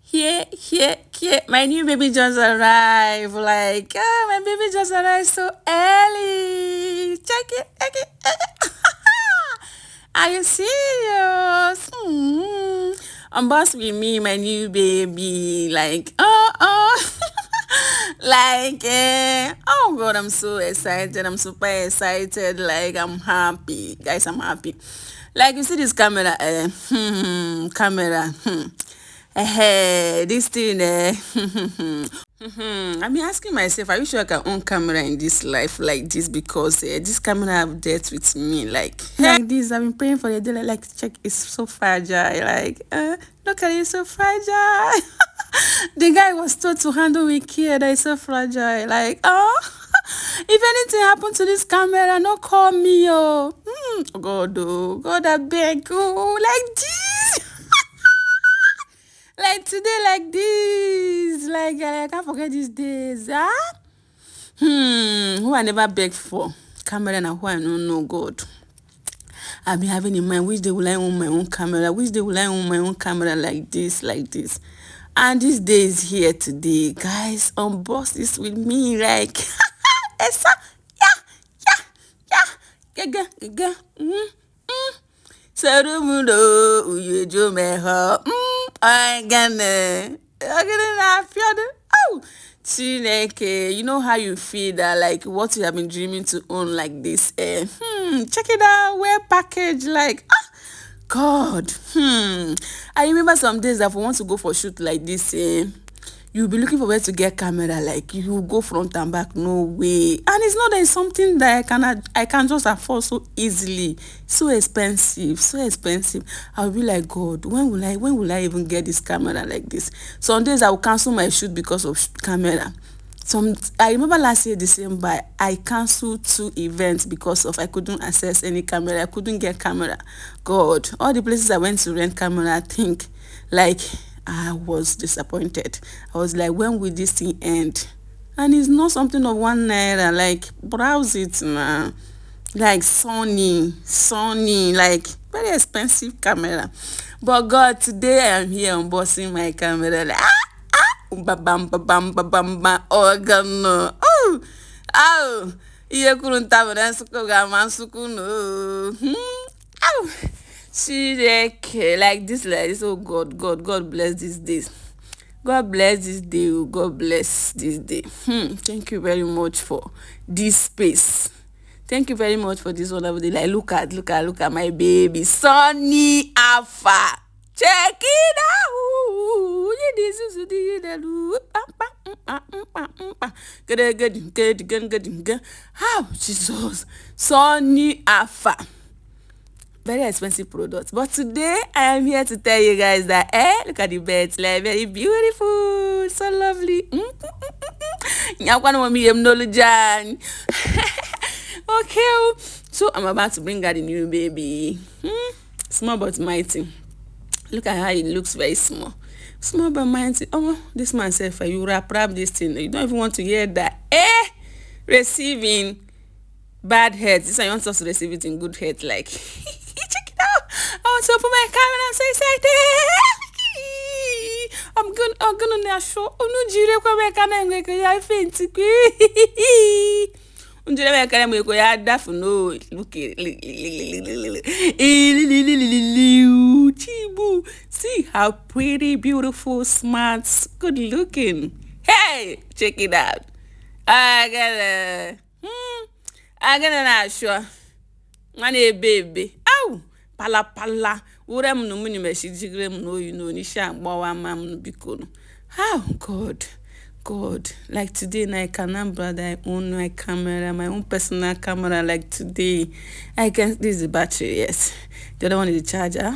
Here. My new baby just arrived. Like, my baby just arrived so early. Check it. Are you serious? I'm boss with me, my new baby. Like, like, oh God, I'm so excited. I'm super excited. Like, I'm happy. Guys, I'm happy. Like, you see this camera, camera, this thing, I've been asking myself, are you sure I can own camera in this life like this? Because this camera have dealt with me like this. I've been praying for the day. Like, check, it's so fragile. Like, look at it, it's so fragile. The guy was told to handle with care. That is so fragile. Like, if anything happened to this camera, no call me, oh. God, oh, God, I beg, oh, like this. Like today, like this, like I can't forget these days. Who I never begged for camera and who I don't know God. I've been having in mind which day will I own my own camera, which day will I own my own camera like this. And this day is here today, guys. Unbox this with me, like Esa, yeah. Sarumudo, uyejo meho. I'm gonna feel the Chineke, you know how you feel that like what you have been dreaming to own like this. Check it out, wear package like God. I remember some days that if I want to go for shoot like this, you'll be looking for where to get camera, like you go front and back, no way. And it's not that it's something that I can just afford so easily. So expensive. I'll be like, God, when will I even get this camera like this? Some days I will cancel my shoot because of camera. I remember last year December, I canceled 2 events because of I couldn't access any camera. I couldn't get camera. God, all the places I went to rent camera, I think like I was disappointed. I was like, when will this thing end? And it's not something of 1 naira. Like, browse it now. Like Sony, like very expensive camera. But God, today I am here unboxing my camera. Like, bam, oh God, no. Oh, iye kurunta bana suku gaman suku no. Like this, oh God bless these days. God bless this day, oh God bless this day. Thank you very much for this space. Thank you very much for this wonderful day. Like, look at my baby, Sunny Alpha. Check it out. How Jesus, Sunny Alpha. Very expensive products, but today I am here to tell you guys that look at the birds, like very beautiful, so lovely. Okay, so I'm about to bring out the new baby. Small but mighty. Look at how it looks, very small but mighty. Oh, this man said, for you wrap this thing, you don't even want to hear that. Receiving bad heads. This one, you want us to receive it in good heads, like. Check it out. I want to open my camera. I'm so excited. I'm gonna now show. Oh no, jire kwa my camera. I'm going to faint. Unjire my camera. I'm going to daff. No, look it. Chibu. See how pretty, beautiful, smart, good looking. Hey, check it out. I gotta not sure. Money baby. Ow! Pala. Urem no muni meshijigrem no you know nisha bawa mam bikono. How God. Like today na I can brother I own my camera, my own personal camera. Like today, this is the battery, yes. The other one is the charger.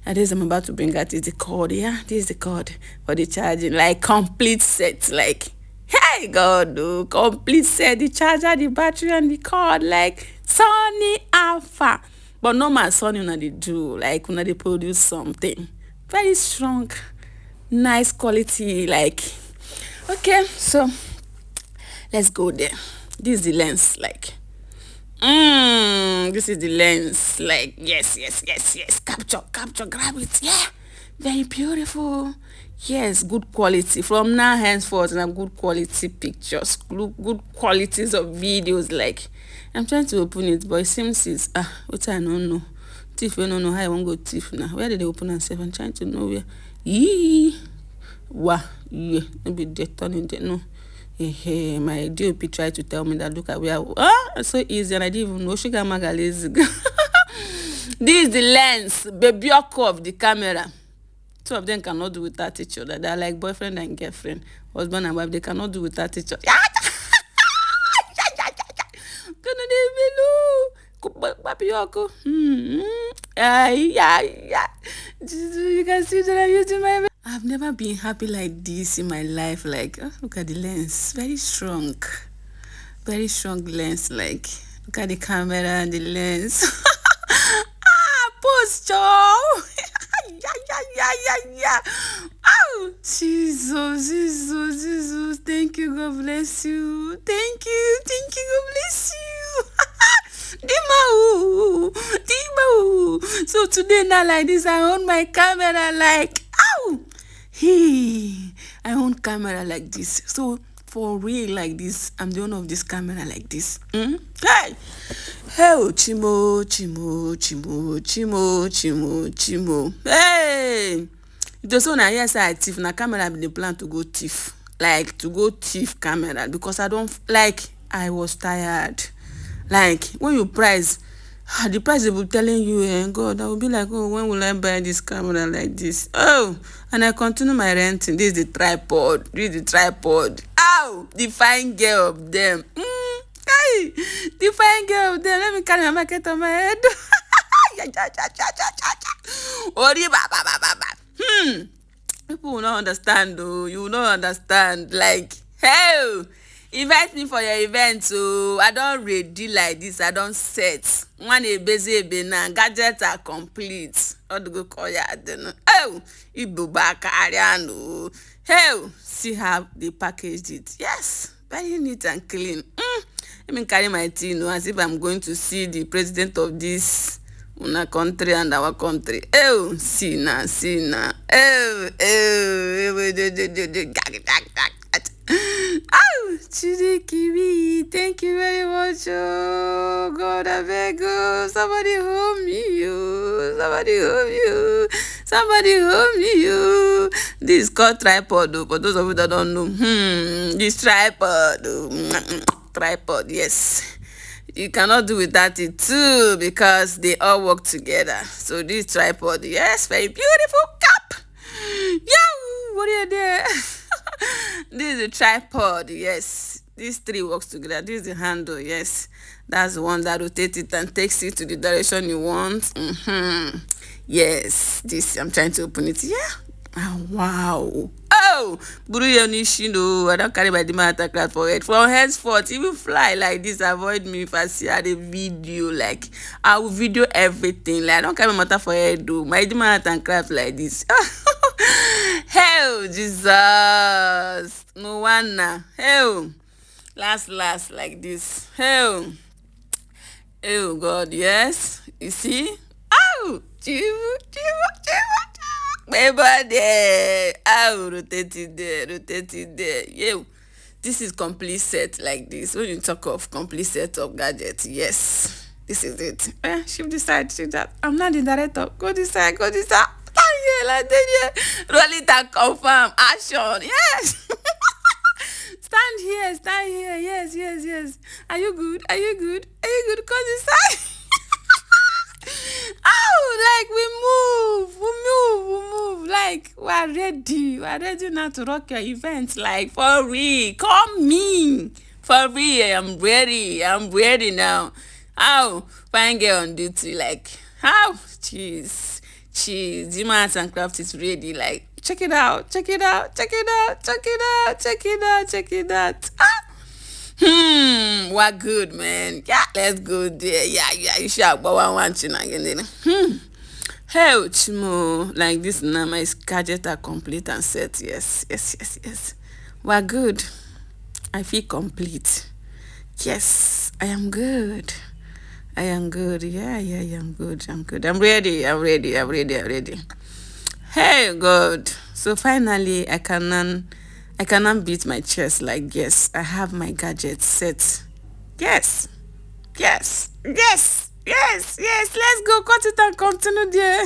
And this I'm about to bring out is the cord, yeah. This is the cord for the charging. Like complete set, like hey God, oh, complete set, the charger, the battery, and the cord, like Sunny Alpha. But normal Sony when they do, like when they produce something very strong, nice quality, like okay, so let's go there. This is the lens, like this is the lens, like yes. Capture, grab it, yeah. Very beautiful. Yes, good quality. From now henceforth, na good quality pictures, good qualities of videos. Like, I'm trying to open it, but it seems it's what I don't know. Thief, we don't know how I won't go thief now. Where did they open and save? I'm trying to know where. Yee, wow, yeah, maybe they turn it. No, hey, my DOP tried to tell me that look at where. It's so easy, and I didn't even know. Sugar Magalese. This is the lens, baby of the camera. Two of them cannot do without each other. They are like boyfriend and girlfriend, husband and wife. They cannot do without each other. You can see that I'm using my. I've never been happy like this in my life. Like, look at the lens, very strong lens. Like, look at the camera and the lens. Posture. Yeah. Oh, Jesus. Thank you. God bless you. Thank you. God bless you. Dima. So today now like this, I own my camera like, I own camera like this. So for real like this, I'm the owner of this camera like this. Hey, chimo. Hey, it was when I hear say I thief na camera been the plan to go thief, like to go thief camera because I don't like. I was tired. Like when you price, the price they will telling you, God, I will be like, oh, when will I buy this camera like this? Oh, and I continue my renting. This is the tripod. The fine girl of them. Hey, the fine girl of them. Let me carry my market on my head. People will not understand though. You will not understand. Like, hey, invite me for your event. So I don't ready like this. I don't set. One a busy now. Gadgets are complete. All the go call ya. Oh, Ibu Bakariano. Hey, see how they packaged it. Yes, very neat and clean. Let me carry my thing as if I'm going to see the president of this country and our country. Oh, see now. Oh, Chidikiri, thank you very much. Oh, God, I beg you. Somebody hold me, you. This is called tripod, though, for those of you that don't know. This tripod, tripod, yes. You cannot do without it too because they all work together. So this tripod, yes, very beautiful cap. Yeah, what are you there? This is a tripod, yes. These three works together. This is the handle, yes. That's the one that rotates it and takes it to the direction you want. Yes, this, I'm trying to open it. Yeah. Oh, wow. Oh, I don't carry my demand attack for it. From henceforth, even fly like this, avoid me if I see a video. Like, I will video everything. Like, I don't carry my matter for head, though. My demand and craft like this. Hell, Jesus. No one now. Hell. Last, like this. Hell. Oh, God, yes. You see? Oh, my there. Oh, rotate it there. Yeah. This is complete set like this. When you talk of complete set of gadgets, yes. This is it. Shift this side, shift that. I'm not the director. Go this side. Stand here, like that, yeah. Roll it and confirm. Action, yes. Stand here. Yes. Are you good? Go this side. Oh, like we move. Like we are ready now to rock your event. Like for real, come me. For real, I'm ready now. How fine girl on duty? Like how? Cheese. Demand and craft is ready. Like check it out. What good, man? Yeah, let's go there. Yeah. You should have one thing again. Hey, Chimo, like this now, my gadgets are complete and set. Yes. We're good. I feel complete. Yes, I am good. Yeah, I'm good. I'm ready. Hey, God. So finally, I can beat my chest like, yes, I have my gadget set. Yes, yes, yes, yes, yes. Let's go cut it and continue there.